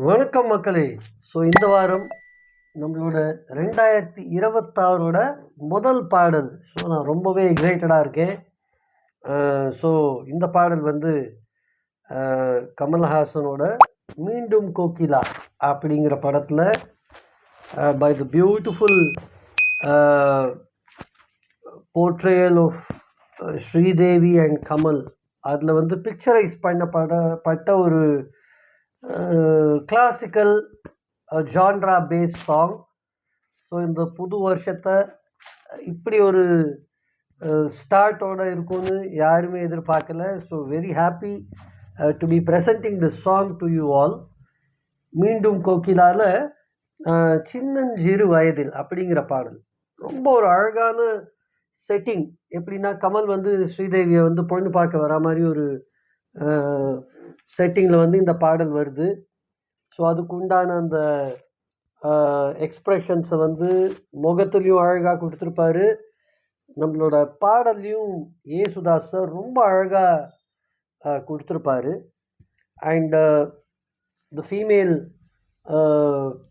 வணக்கம் மக்களே. ஸோ இந்த வாரம் நம்மளோட 2026ஓட முதல் பாடல். ஸோ நான் ரொம்பவே எக்ஸைட்டடாக இருக்கேன். ஸோ இந்த பாடல் வந்து கமல்ஹாசனோட மீண்டும் கோகிலா அப்படிங்கிற படத்தில் by the beautiful portrayal of Sridevi and Kamal, அதில் வந்து பிக்சரைஸ் பண்ணப்பட்ட ஒரு classical genre based song. So இந்த புது வருஷத்தை இப்படி ஒரு ஸ்டார்ட்டோட இருக்கும்னு யாருமே எதிர்பார்க்கல. So very happy to be presenting this song to you all. மீண்டும் கோகிலால சின்னஞ்சிறு வயதில் அப்படிங்கிற பாடல் ரொம்ப ஒரு அழகான செட்டிங். எப்படின்னா கமல் வந்து ஸ்ரீதேவியை வந்து பொண்ணு பார்க்க வர மாதிரி ஒரு செட்டிங்கில் வந்து இந்த பாடல் வருது. ஸோ அதுக்கு உண்டான அந்த எக்ஸ்ப்ரெஷன்ஸை வந்து முகத்துலேயும் அழகாக கொடுத்துருப்பாரு. நம்மளோட பாடல்லையும் ஏசுதாஸ் சார் ரொம்ப அழகாக கொடுத்துருப்பாரு. And the female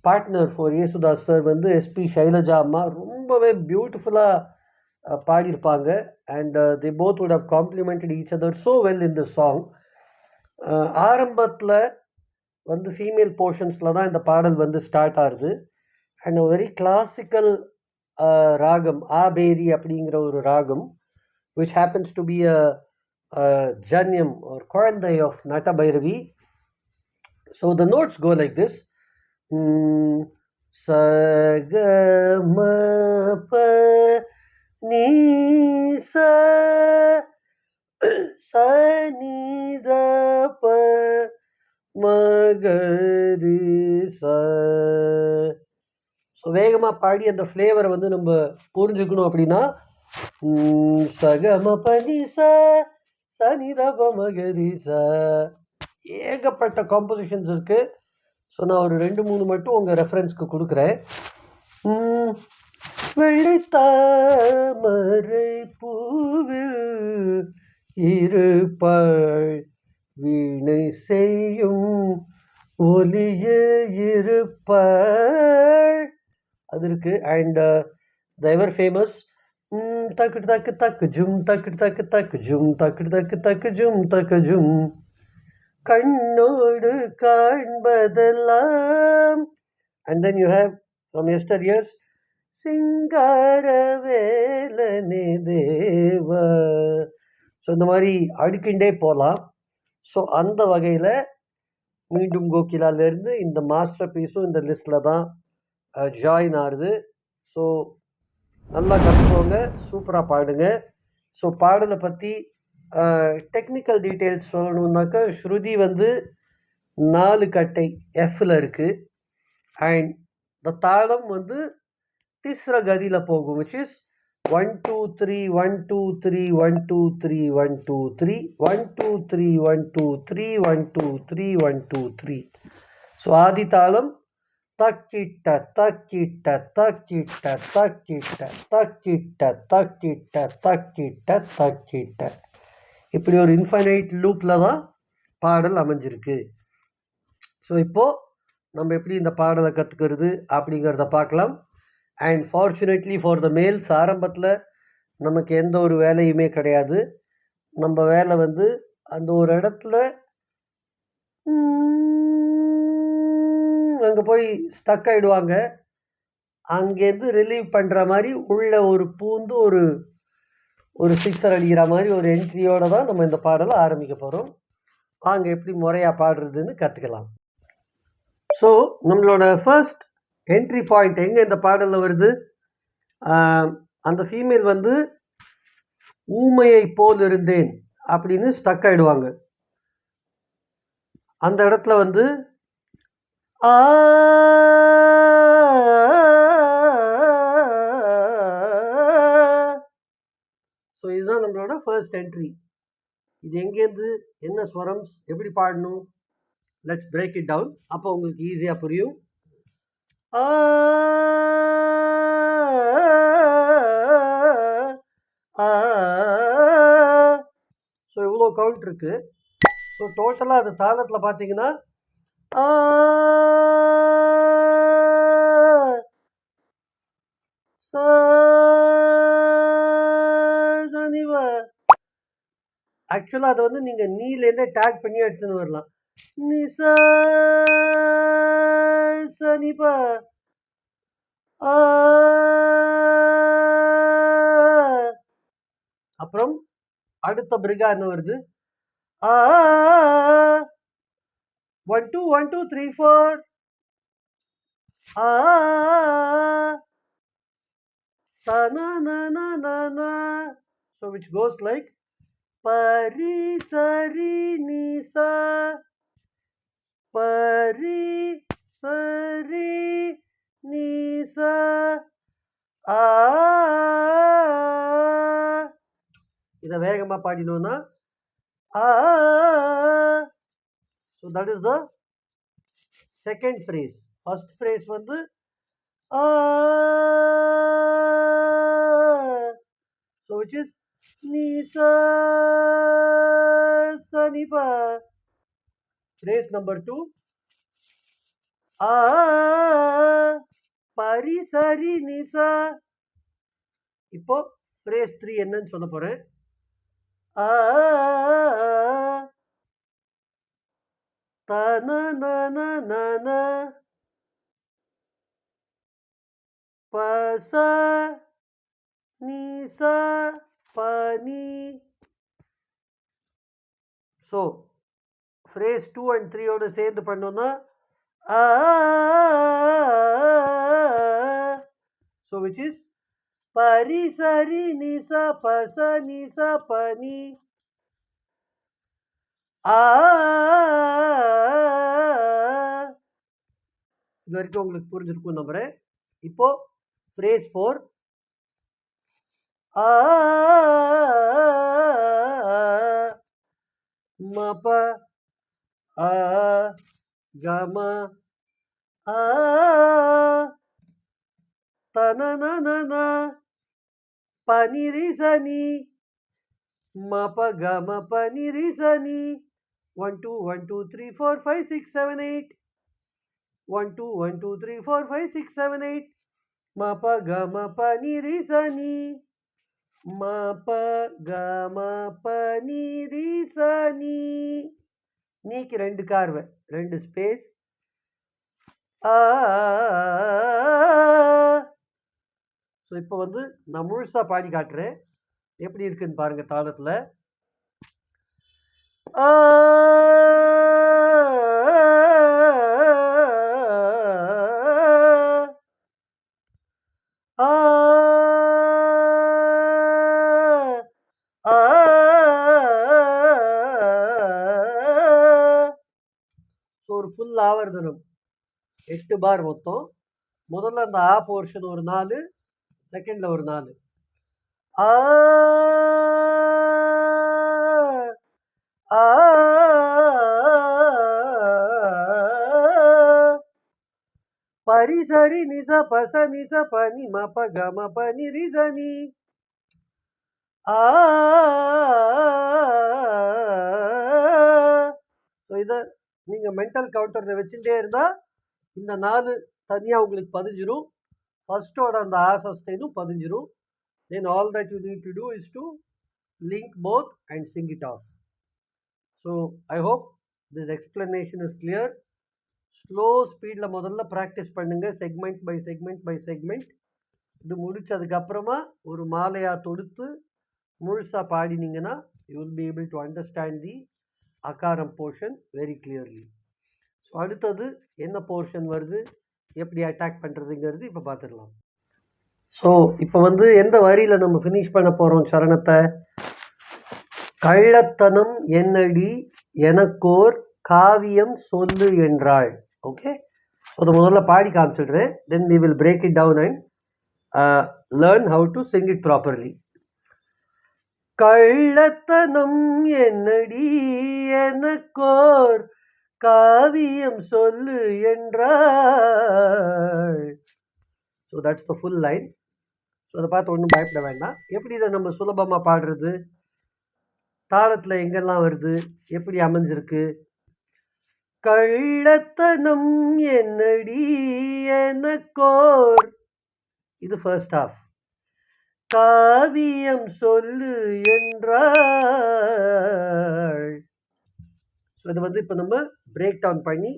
partner for Yesudas sir வந்து எஸ்பி சைலஜா அம்மா ரொம்பவே பியூட்டிஃபுல்லாக பாடியிருப்பாங்க. And they both would have complemented each other so well in the song. ஆரம்பத்தில் வந்து ஃபீமேல் போர்ஷன்ஸில் தான் இந்த பாடல் வந்து ஸ்டார்ட் ஆகுது. அண்ட் வெரி கிளாசிக்கல் ராகம் ஆபேரி அப்படிங்கிற ஒரு ராகம் which happens to be a janyam or குழந்தை of Nata Bhairavi. So the notes go like this. Sa ga ma pa ni sa sa ni da pa மகரி ச. ஸோ வேகமாக பாடி அந்த ஃப்ளேவரை வந்து நம்ம புரிஞ்சுக்கணும். அப்படின்னா சகம பனி ச சனிதப மகரி ச, ஏகப்பட்ட காம்போசிஷன்ஸ் இருக்கு. ஸோ நான் ஒரு 2-3 மட்டும் உங்கள் ரெஃபரன்ஸ்க்கு கொடுக்குறேன். வெள்ளைத்தாமரை பூவில் இருப்பாள் வீணை செய்யும் ஒலியே இருப்பாள், அது இருக்கு. அண்ட் த எவர் ஃபேமஸ் தக்கு தக்கு தக்கு ஜும் தக்கு தக்கு தக்கு ஜும் தக்கு தக்கு தக்கு ஜும் தக்கு ஜும், கண்ணோடு காண்பதெல்லாம். And then you have from yesteryears சிங்கார வேலனே தேவா. ஸோ இந்த மாதிரி அடுக்கிண்டே போகலாம். ஸோ அந்த வகையில் மீண்டும் கோகிலாலேருந்து இந்த மாஸ்டர் பீஸும் இந்த லிஸ்டில் தான் ஜாயின் ஆகுது. ஸோ நல்லா கற்றுக்கோங்க, சூப்பராக பாடுங்க. ஸோ பாடலை பற்றி டெக்னிக்கல் டீட்டெயில்ஸ் சொல்லணுன்னாக்கா, ஸ்ருதி வந்து 4 கட்டை எஃப்ல இருக்குது. அண்ட் இந்த தாளம் வந்து திஸ்ர கதியில் போகும், which is 1 2 3 1 2 3 1 2 3 1 2 3 1 2 3 1 2 3 1 2 3 1 2 3. ஸோ ஆதி தாளம் தக்கிட்ட தக்கிட்ட தக்கிட்ட தக்கிட்ட தக்கிட்ட தக்கிட்ட தக்கிட்ட தக்கிட்ட, இப்படி ஒரு இன்ஃபைனைட் லூப்பில் தான் பாடல் அமைஞ்சிருக்கு. ஸோ இப்போது நம்ம எப்படி இந்த பாடலை கற்றுக்கிறது அப்படிங்கிறத பார்க்கலாம். And fortunately for the males, ஆரம்பத்தில் நமக்கு எந்த ஒரு வேலையுமே கிடையாது. நம்ம வேலை வந்து அந்த ஒரு இடத்துல அங்கே போய் ஸ்டக் ஆகிடுவாங்க. அங்கேருந்து ரிலீவ் பண்ணுற மாதிரி உள்ள ஒரு பூந்து ஒரு சிக்ஸர் அடிக்கிற மாதிரி ஒரு என்ட்ரியோடு தான் நம்ம இந்த பாடலை ஆரம்பிக்க போகிறோம். அங்கே எப்படி முறையாக பாடுறதுன்னு கற்றுக்கலாம். ஸோ நம்மளோட ஃபர்ஸ்ட் என்ட்ரி பாயிண்ட் எங்கே இந்த பாடலில் வருது? அந்த ஃபீமேல் வந்து ஊமையை போல் இருந்தேன் அப்படின்னு ஸ்டக் ஆகிடுவாங்க. அந்த இடத்துல வந்து ஸோ இதுதான் நம்மளோட ஃபர்ஸ்ட் என்ட்ரி. இது எங்கேருந்து என்ன ஸ்வரம் எப்படி பாடணும், லெட்ஸ் பிரேக் இட் டவுன். அப்போ உங்களுக்கு ஈஸியாக புரியும். ஸோ இவ்வளோ கவுண்ட் இருக்கு. ஸோ டோட்டலாக அது தாளத்தில் பார்த்தீங்கன்னா ஆ சா சனிவ. ஆக்சுவலா அத வந்து நீங்க நீலேருந்தே டேக் பண்ணி எடுத்துன்னு வரலாம். நிசா சனிப ஆ அப்புறம் அடுத்த பிரிகா என்ன வருது? ஆ 1 2 1 2 3 4 ஆ ta na na na na na. So which goes like pari sari ni sa pari sari ni sa ஆ இத வேகமா பாடினோம்னா ஆ. So that is the second phrase. First phrase வந்து ஆ. So which is ni sa sa ni pa. Phrase number 2 ஆ பரி சரி ni sa. இப்போ phrase 3 என்னன்னு சொல்ல போறேன். ஆ ta na na na na na pa sa ni sa pa ni. So phrase 2 and 3 ஓட சேர்ந்து பண்ணோம்னா ஆ. So which is பரி சரி ni sa pa sa ni sa pa ni ஆ. இது வரைக்கும் உங்களுக்கு புரிஞ்சிருக்கும் நம்புறேன். இப்போ phrase 4 ஆ ம ப ஆ க ம ஆ த ந ந ந ந ப நி ரி ச நி ம ப க ம ப நி ரி ச நி 1 2 1 2 3 4 5 6 7 8 1 2 1 2 3 4 5 6 7 8 ம ப க ம ப நி ரி ச நி ம ப க ம ப நி ரி ச நி. நீக்கு 2 கார்வை 2 ஸ்பேஸ் ஆ. ஸோ இப்போ வந்து நான் முழுசா பாடி காட்டுறேன். எப்படி இருக்குன்னு பாருங்க தாளத்துல. ஆ ஆ ஆ ஒரு ஃபுல் ஆவர்தனம் 8 பார் மொத்தம். முதல்ல அந்த ஆ போர்ஷன் ஒரு 4, செகண்ட்ல ஒரு 4. ஆ ஆ பரி சரி நிச பச நிச பனி ம ப க ம ப நி ரி ச நி ஆ. இத நீங்க மென்டல் கவுண்டர்ல வச்சுட்டே இருந்தா இந்த 4 தனியா உங்களுக்கு பதிஞ்சிரும். ஃபர்ஸ்டோட அந்த ஆ சஸ்டைனும் பதிஞ்சிரும். Then all that you need to do is to link both and sing it off. So I hope this explanation is clear. Slow ஸ்பீடில் முதல்ல ப்ராக்டிஸ் பண்ணுங்க, segment by segment by segment. இது முடிச்சதுக்கப்புறமா ஒரு மாலையா தொடுத்து முழுசா பாடினீங்கன்னா you will be able to understand the அகாரம் போர்ஷன் வெரி கிளியர்லி. ஸோ அடுத்தது என்ன போர்ஷன் வருது, எப்படி அட்டாக் பண்ணுறதுங்கிறது இப்போ பார்த்துடலாம். ஸோ இப்போ வந்து எந்த வரியில் நம்ம ஃபினிஷ் பண்ண போகிறோம் சரணத்தை? கள்ளத்தனம் என்னடி எனக்கோர் காவியம் சொல்லு என்றாள். ஓகே, ஸோ அதை முதல்ல பாடி காமிச்சிடுறேன். தென் we will break it down and learn how to sing it properly. கள்ளத்தனம் என்னடி எனக்கோர் காவியம் சொல்லு என்றாள். So that's the full line. So அதை பார்த்து ஒன்றும் பயப்பட வேண்டாம். எப்படி இதை நம்ம சுலபமாக பாடுறது, தாளத்தில் எங்கெல்லாம் வருது, எப்படி அமைஞ்சிருக்கு. கள்ளத்தனம் என்னடி எனக்கோர், இது ஃபர்ஸ்ட் ஹாஃப். காவியம் சொல்லு என்றாள். ஸோ இதை வந்து இப்போ நம்ம பிரேக் டவுன் பண்ணி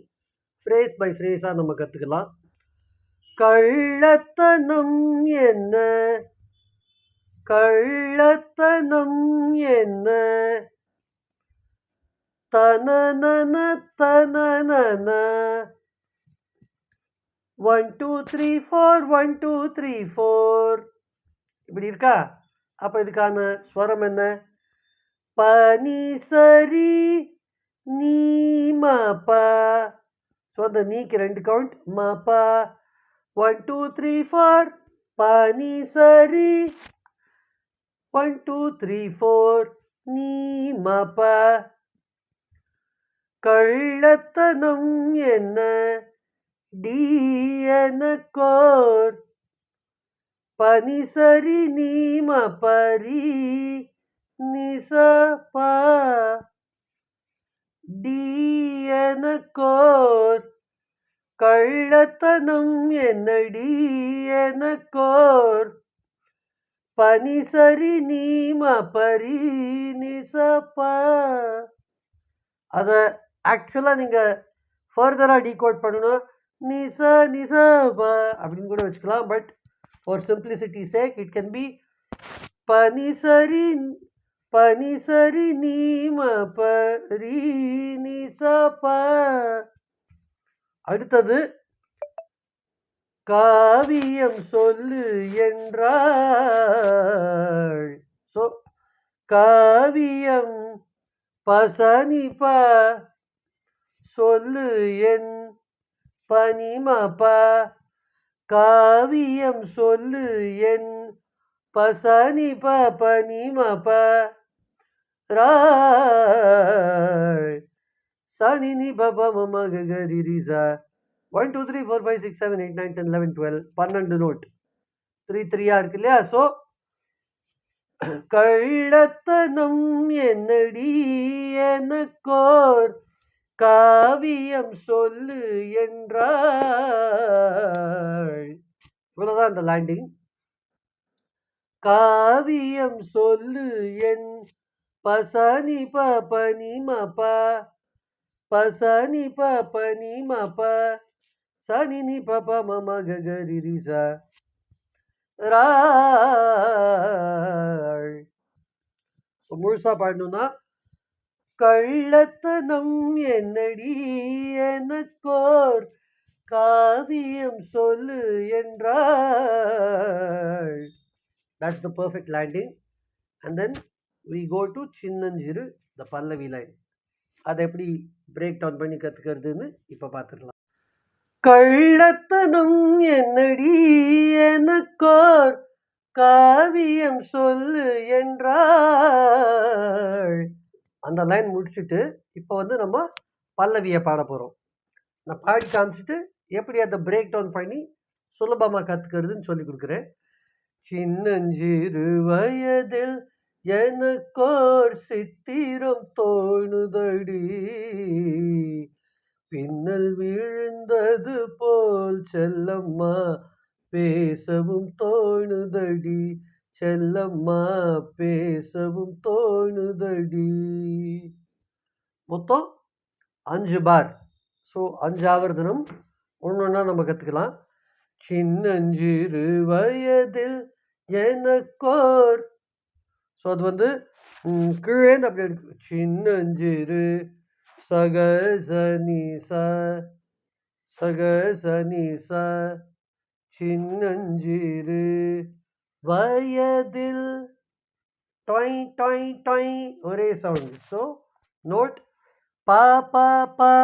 ஃப்ரேஸ் பை ஃப்ரேஸாக நம்ம கற்றுக்கலாம். கள்ளத்தனம் என்ன, கள்ளத்தனம் என்ன, தனனன தனனன, 1 2 3 4 1 2 3 4 இப்படி இருக்கா? அப்போ இதுக்கான ஸ்வரம் என்ன? பனி சரி நீ மபா. ஸோ அந்த நீக்கு 2 கவுண்ட். மபா 1 2 3 4 பனி சரி 1 2 3 4 நீ மபா. கள்ளத்தனம் என்ன டி எனக்கோர், பனி சரி நீ மபரி நிசபா. டி எனக்கோர், கள்ளத்தனம் என்னடி எனக்கோர், பனி சரி நீ மபரி நிசபா. அதை ஆக்சுவலாக நீங்கள் ஃபர்தராக டீகோட் பண்ணணும். நிச நிசபா அப்படின்னு கூட வச்சுக்கலாம். But for simplicity sake it can be பனி சரி நீ மபரி நிசபா. அடுத்தது காவியம் சொல்லு என்றாள். ஸோ காவியம் பசனிபா சொல்லு என் பனிமபா. காவியம் சொல்லு என் பசனிபா பனிமபா. ராய் சனி நி பப மம கரி ரிசா. 1 2 3 4 5 6 7 8 9 10 11 12 12 நோட் 3 3 இருக்கு இல்லையா? ஸோ கள்ளத்தனம் என்னடி எனக்கோர், காவியம் சொல்லு என்றாள். இவ்வளவுதான் இந்த லேண்டிங். காவியம் சொல்லு என் பசனி பனி மபா, பசனி பனி மபா, சனி நி பப மம கரி ரிசா. ராள் முழுசா பாடணும்னா கள்ளத்தனம் என்னடி எனக்கோர், காவியம் சொல்லு என்றாள். That's the perfect landing. And then we go to சின்னஞ்சிறு, the பல்லவி line. அதை எப்படி பிரேக் டவுன் பண்ணி கற்றுக்கிறதுன்னு இப்போ பார்த்துக்கலாம். கள்ளத்தனம் என்னடி எனக்கோர், காவியம் சொல்லு என்றாள். அந்த லைன் முடிச்சுட்டு இப்போ வந்து நம்ம பல்லவியை பாட போகிறோம். நான் பாடி காமிச்சிட்டு எப்படி அதை பிரேக் டவுன் பண்ணி சுலபமாக கற்றுக்கிறதுன்னு சொல்லி கொடுக்குறேன். சின்னஞ்சிறு வயதில் எனக்கோர் சித்திரம் தோணுதடி, பின்னல் விழுந்தது போல் செல்லம்மா பேசவும் தோணுதடி, செல்லம்மா பேசவும் தோணுதடி. மொத்தம் 5 பார். ஸோ 5 ஆவர்த்தனம் ஒன்று ஒன்றா நம்ம கற்றுக்கலாம். சின்னஞ்சிறு வயதில் எனக்கோர். ஸோ அது வந்து கீழேந்து அப்படி இருக்கு. சின்னஞ்சிறு சகசனிசா சகசனிசா, சின்னஞ்சிறு வயதில் டொய் டொய் டொய் ஒரே சவுண்ட். ஸோ நோட் பா பா பா.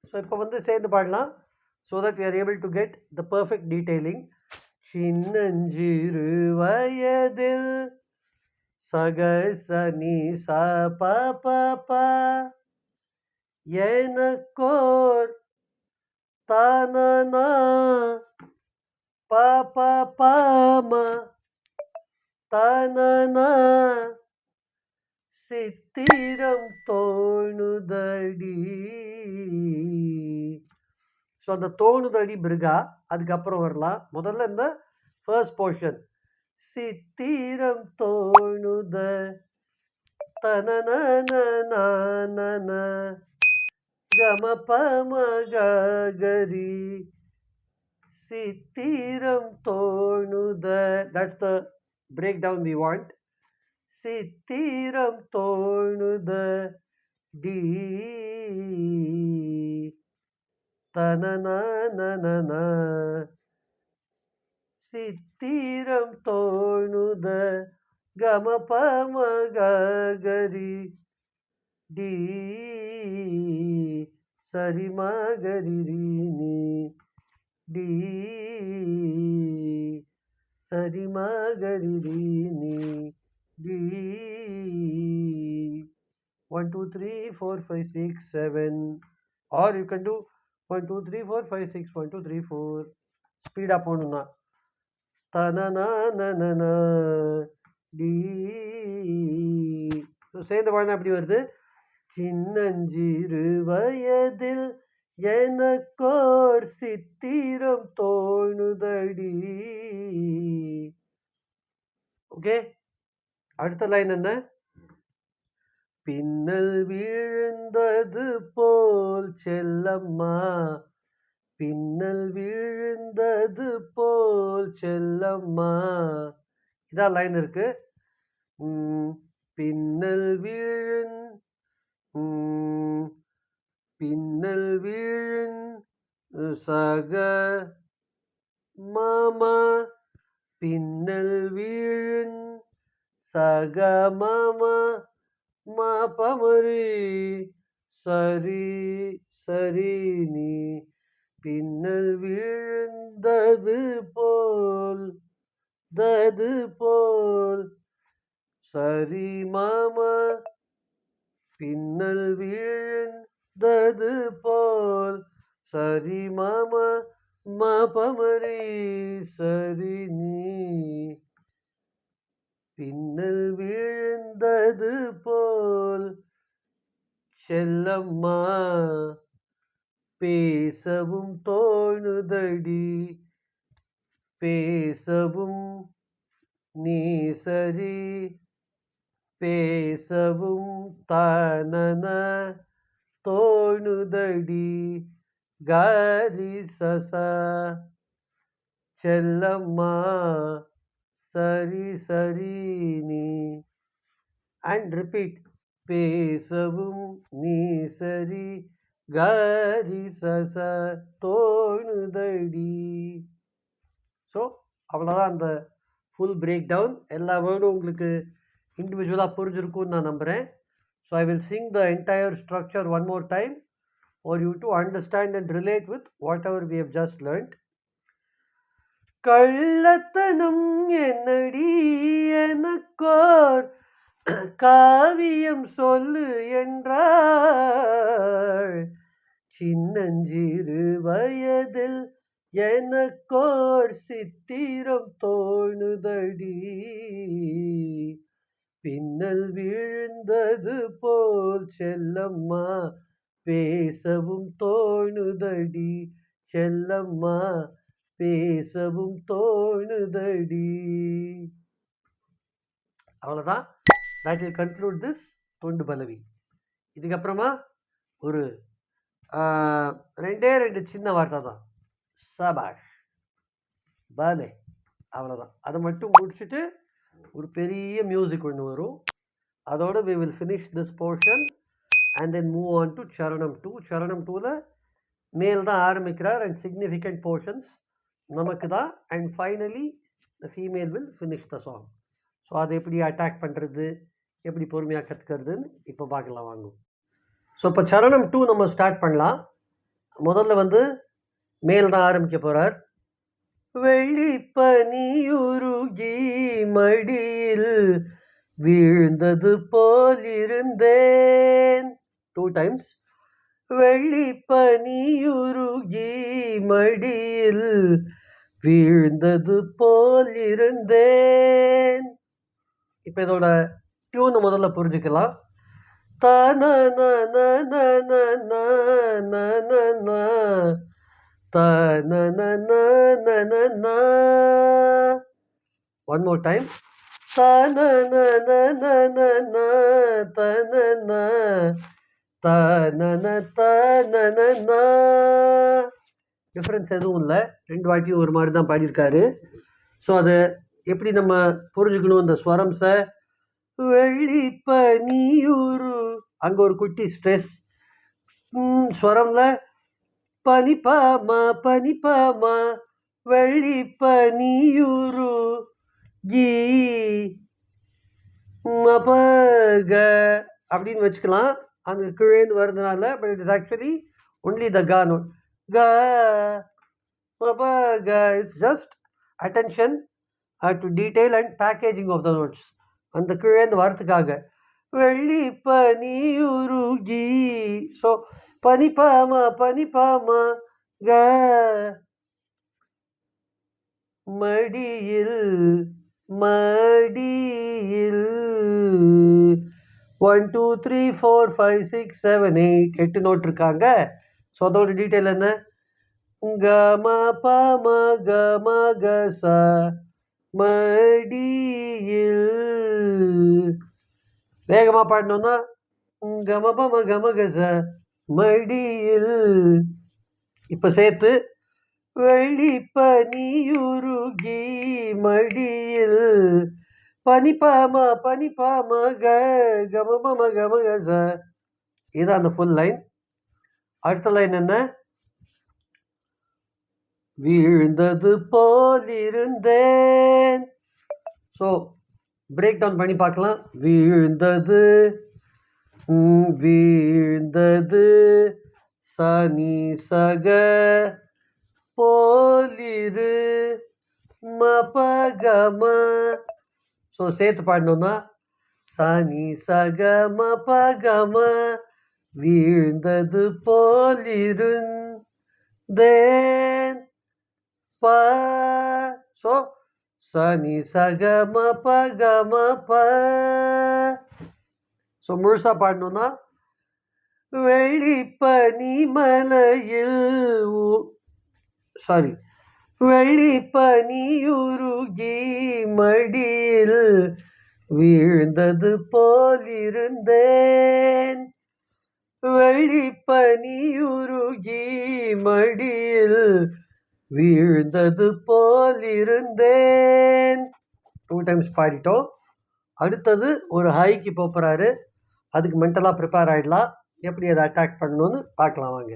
ஸோ இப்போ வந்து சேர்ந்து பாடலாம். So that we are able to get the perfect detailing. சின்னஞ்சிறு வயதில் சகசனி சா பா பா பா, எனக்கோர் தானனா பா பா பாமா, தானனா சித்திரம் தோணுதடி. ஸோ அந்த தோணுதடி பிருகா அதுக்கப்புறம் வரலாம். முதல்ல இந்த ஃபர்ஸ்ட் போர்ஷன் சித்திரம் தோணுத தனனனனனன கமபமகரி சித்திரம் தோணுத. That's the breakdown we want. சித்திரம் தோணுத டி தனனனனன சித்திரம் தோணுத கமபமகரி D சரிமகரினி D சரிமகரினி D 1 2 3 4 5 6 7, or you can do 1 2 3 4 5 6 1 2 3 4. Speedo போகணும்னா தனனனனன டி. சேர்ந்த பாடம் எப்படி வருது? சின்னஞ்சிறு வயதில் எனக்கோர் சித்திரம் தோணுதடி. ஓகே, அடுத்த லைன் என்ன? பின்னல் விழுந்தது போல் செல்லம்மா, பின்னல் விழுந்தது போல் செல்லம்மா. இதான் லைன் இருக்கு. பின்னல் விழுந் பின்னல் விழுந் சக மாமா, பின்னல் விழுந் சக மாமா மா பமரி சரி சரி நீ பின்னல் விழுந்தது போல் தது போல் சரி மாமா பின்னல் விழுந்தது போல் சரி மாமா மா பமரி சரி நீ பின்னல் விழுந்தது போல் செல்லம்மா பேசவும் தோணுதடி, பேசவும் நீ சரி பேசவும் தனன தோணுதடி கரி சச செல்லம்மா சரி சரி நீ. அண்ட் ரிப்பீட் பேசவும் நீ சரி கரி சச தோணுதடி. ஸோ அவ்வளோதான் அந்த ஃபுல் பிரேக் டவுன். எல்லா வேர்டும் உங்களுக்கு இண்டிவிஜுவலாக புரிஞ்சிருக்கும்னு நான் நம்புகிறேன். So I will sing the entire structure one more time for you to understand and relate with whatever we have just learned. கள்ளத்தனம் என்னடி எனக்கோர் காவியம் சொல்லு என்றாள், சின்னஞ்சிறு வயதில் எனக்கோர் சித்திரம் தோணுதடி, பின்னல் விழுந்தது போல் செல்லம்மா பேசவும் தோணுதடி செல்லம்மா பேசவும் தோணுதடி. அவ்வளோதான். that will conclude this தொண்டு பலவி. இதுக்கப்புறமா ஒரு ரெண்டே சின்ன வார்த்தை தான், சபாஷ் பாலே, அவ்வளோதான். அதை மட்டும் முடிச்சுட்டு ஒரு பெரிய மியூசிக் ஒன்று வரும். அதோட we will finish this portion and then move on to Charanam 2. Charanam 2ல மேல் தான் ஆரம்பிக்கிறார் and significant portions நமக்கு தான், and finally the female will finish the song. So அதை எப்படி அட்டாக் பண்ணுறது, எப்படி பொறுமையாக கற்றுக்கிறதுன்னு இப்போ பார்க்கலாம் வாங்க. ஸோ இப்போ சரணம் 2 நம்ம ஸ்டார்ட் பண்ணலாம். முதல்ல மேல் தான் ஆரம்பிக்க போகிறார். வெள்ளிப்பனியுருகி மடியில் வீழ்ந்தது போல் இருந்தேன். 2 times. வெள்ளிப்பனியுருகி மடியில் வீழ்ந்தது போல் இருந்தேன். இப்போ இதோட டியூன் முதல்ல புரிஞ்சுக்கலாம். ta na na na na na na na na na ta na na na na na na. One more time. Ta na na na na na na ta na na ta na na ta na na na. Difference எதுவும் இல்லை, 2 வாட்டியும் ஒரு மாதிரி தான் பாடியிருக்காரு. So அதை எப்படி நம்ம புரிஞ்சுக்கணும்? இந்த ஸ்வரம்ஸை வெள்ளி பனியூரு, அங்கே ஒரு குட்டி ஸ்ட்ரெஸ். ஸ்வரம்ல பனிப்பாமா பனிப்பாமா வெள்ளி பனியூரு கீ மபக அப்படின்னு வச்சுக்கலாம். அந்த கீழேந்து வருதுனால, but it is actually only the கா நோட். கா மபக is just attention to detail and packaging of the notes. அந்த கீழேந்து வரத்துக்காக வெள்ளி பனியுருகி. ஸோ பனிப்பாமா பனிப்பாமா க மடியில் மடியில் 1 2 3 4 5 6 7 8 8 நோட் இருக்காங்க. ஸோ அதோட டீட்டெயில் என்ன? கம பம கம கச மடியில். வேகமாக பாடணும்னா கம பம கம கச மடியில். இப்போ சேர்த்து வெள்ளி பனியுருகி மடியில் பனிப்பாமா பனிப்பாமா கம கமகச. இதுதான் அந்த ஃபுல் லைன். அடுத்த லைன் என்ன? வீழ்ந்தது போல் இருந்தேன். ஸோ பிரேக் டவுன் பண்ணி பார்க்கலாம். வீழ்ந்தது வீழ்ந்தது சனி சக போலிரு மபகம. ஸோ சேர்த்து பாடணும்னா சனி சக மபகம வீழ்ந்தது போலிருந்தேன் ப. ஸோ சனி சக மபகம ப. ஸோ முழுசா பாடணும்னா வெள்ளி பனிமலையில் சாரி வெள்ளி பனியுருகி மடியில் வீழ்ந்தது போலிருந்தேன். வெள்ளி பனியுருகி மடியில் வீழ்ந்தது போலிருந்தேன். 2 டைம்ஸ் பாடிட்டோம். அடுத்தது ஒரு ஹைக்கு போகிறாரு. அதுக்கு மென்டலாக ப்ரிப்பேர் ஆகிடலாம். எப்படி அதை அட்டாக் பண்ணணும்னு பார்க்கலாம் வாங்க.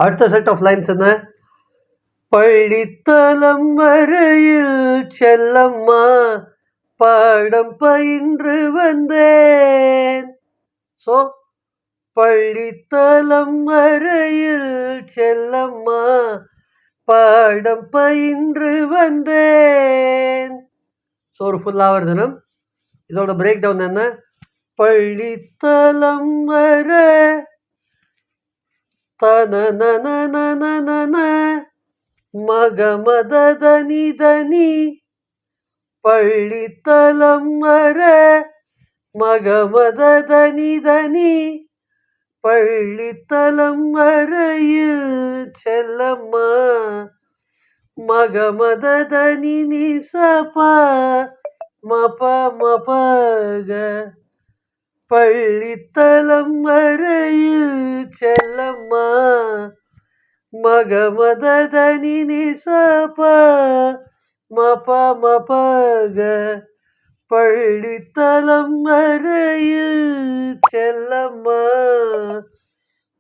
அடுத்த செட் ஆஃப் லைன்ஸ் என்ன? பள்ளித்தலம் வரையில் செல்லம்மா பாடம் பயின்று வந்தேன். ஸோ பள்ளித்தலம் வரையில் செல்லம்மா பாடம் பயின்று வந்தேன். ஸோ ஒரு ஃபுல்லாக வருதுனம். இதோட பிரேக் டவுன் என்ன? பள்ளித்தலம் வர தன மகமத தனி தனி பள்ளித்தலம் வர மகமத தனி தனி பள்ளித்தலம் வரையில் செல்லம்மா மகமத தனி நிசபா மப மபக பள்ளித்தலம் வரையில் செல்லம்மா மகமத தனி நிசபா மப மபக பள்ளித்தலம் வரையில் செல்லம்மா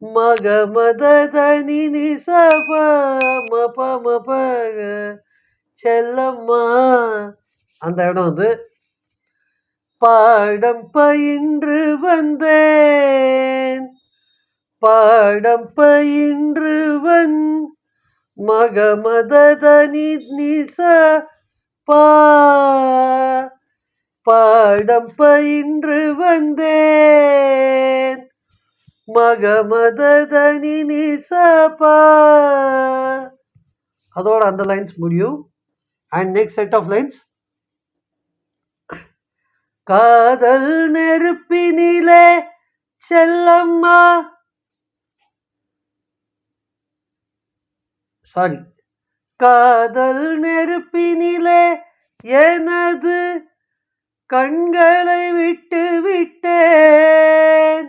மகமத தனி நிசபா மப மபக செல்லம்மா. அந்த இடம் வந்து பாடம் பயின்று வந்தேன். பாடம் பயின்று மகமத தனி நிச பா. பாடம் பயின்று வந்தேன் மகமத தனி நிசபா. அதோட அந்த லைன்ஸ் முடியும். And next set of lines. காதல் நெருப்பினிலே செல்லம்மா சாரி காதல் நெருப்பினிலே எனது கண்களை விட்டு விட்டேன்.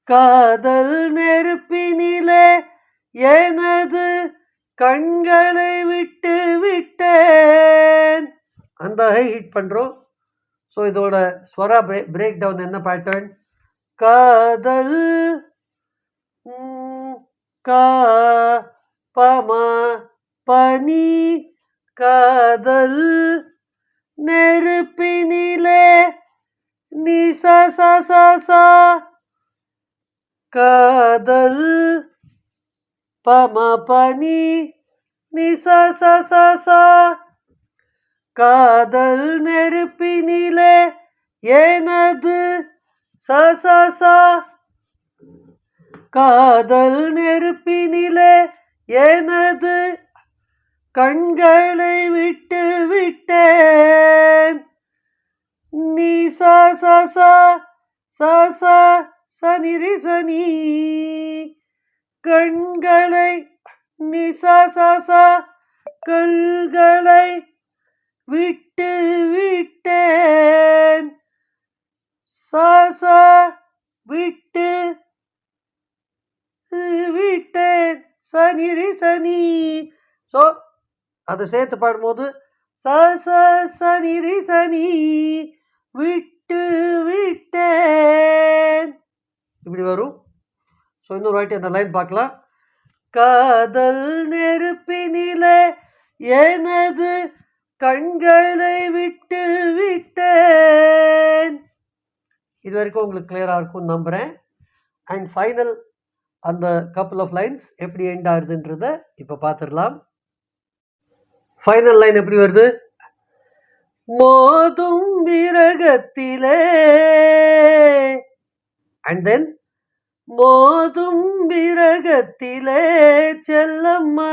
காதல் நெருப்பினிலே எனது கண்களை விட்டு விட்டேன். அந்த ஹை ஹிட் பண்றோம். ஸோ இதோட ஸ்வரா பிரேக் டவுன் என்ன பேட்டர்ன்? காதல் கா பமா பனி காதல் நெருப்பினிலே நீ சா காதல் பமா பனி நீ சா காதல் நெருப்பினிலே எனது சா காதல் நெருப்பினிலே எனது கண்களை விட்டு விட்டேன். நீ சனிரி சனி கண்களை நீ கண்களை விட்டு விட்டேன். விட்டு விட்டேன் சனிரி சனி. ஸோ அதை சேர்த்து பாடும்போது சனிரி சனி விட்டு விட்டேன் இப்படி வரும். ஸோ இன்னொரு வாட்டி அந்த லைன் பார்க்கலாம். காதல் நெருப்பினிலே எனது கண்களை விட்டு விட்டேன். இது வரைக்கும் உங்களுக்கு கிளியரா இருக்கும் நம்புறேன். அண்ட் ஃபைனல் அந்த கப்புள் ஆஃப் லைன்ஸ் எப்படி எண்ட் ஆகுதுன்றத இப்போ பார்த்துடலாம். ஃபைனல் லைன் எப்படி வருது? மோதும் விரகத்திலே அண்ட் தென் மோதும் விரகத்திலே செல்லம்மா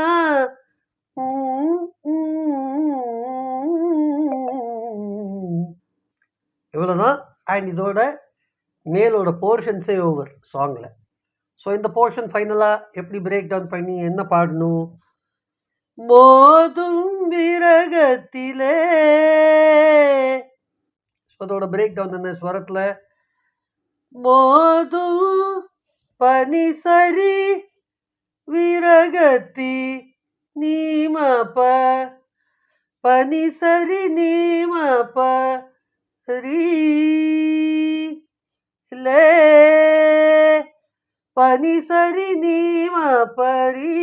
இவ்வளோதான். அண்ட் இதோட மேலோட போர்ஷன்ஸே ஓவர் சாங்கில். ஸோ இந்த போர்ஷன் ஃபைனலாக எப்படி பிரேக் டவுன் பண்ணி என்ன பாடணும்? மோதும் விரகத்திலே அதோட பிரேக் டவுன் என்ன ஸ்வரத்தில்? மோதும் பனி சரி விரகத்தி நீமப பனி சரி நீமப ரீ லே பனி சரி நீமபரி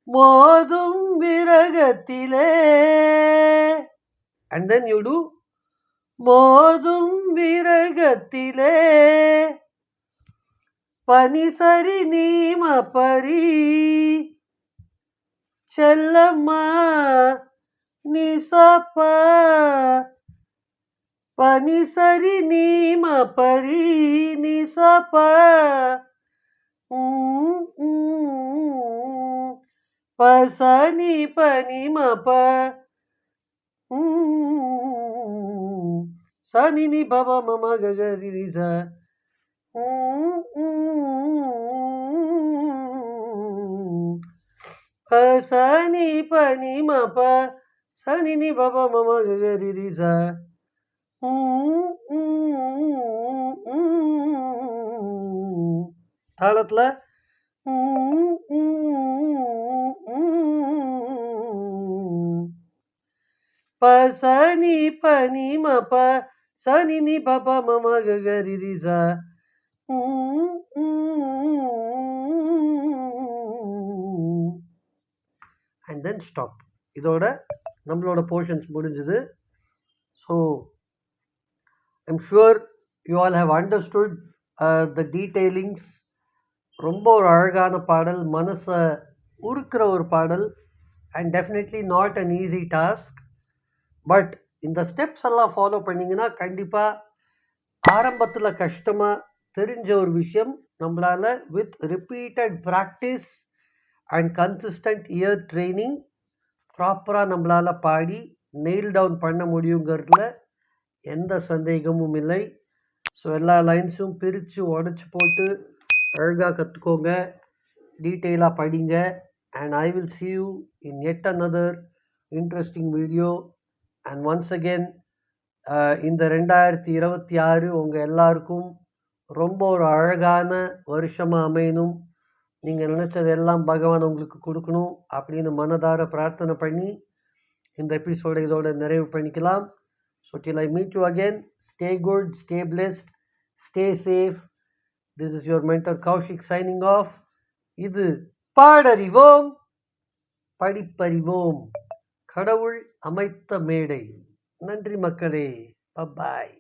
மோதும் விரகத்திலே. And then you do மோதும் விரகத்திலே பனி சரி நீமபரி செல்லம்மா நிசப்ப பனி சரி நீமபரி நிசப்ப பசனி பனி மப சனி நி பப மம ககரி ரிச பசனி பனி மப சனி நி பப மம ககரி ரிச தாளத்துல பசனி பனி மப சனி நி பப மம ககரி ரிச and then stop. இதோட நம்மளோட போர்ஷன்ஸ் முடிஞ்சது. So I'm sure you all have understood the detailings. ரொம்ப ஒரு அழகான பாடல், மனசை உருக்கிற ஒரு பாடல். And definitely not an easy task. But இந்த ஸ்டெப்ஸ் எல்லாம் ஃபாலோ பண்ணிங்கன்னா கண்டிப்பாக ஆரம்பத்தில் கஷ்டமாக தெரிஞ்ச ஒரு விஷயம் நம்மளால் with repeated practice and consistent ear training ப்ராப்பராக நம்மளால் பாடி நெயில் டவுன் பண்ண முடியுங்கிறதுல எந்த சந்தேகமும் இல்லை. ஸோ எல்லா லைன்ஸும் பிரித்து உடச்சி போட்டு அழகாக கற்றுக்கோங்க, டீட்டெயிலாக படிங்க. And I will see you in yet another interesting video. And once again, இந்த 2026 உங்கள் எல்லாருக்கும் ரொம்ப ஒரு அழகான வருஷமாக அமையணும். நீங்கள் நினச்சதெல்லாம் பகவான் உங்களுக்கு கொடுக்கணும் அப்படின்னு மனதார பிரார்த்தனை பண்ணி இந்த எபிசோடை இதோட நிறைவு பண்ணிக்கலாம். So till I meet you again, stay good, stay blessed, stay safe. This is your mentor Kaushik signing off. இது பாடறிவோம் படிப்பறிவோம், கடவுள் அமைத்த மேடை. நன்றி மக்களே. பாய்.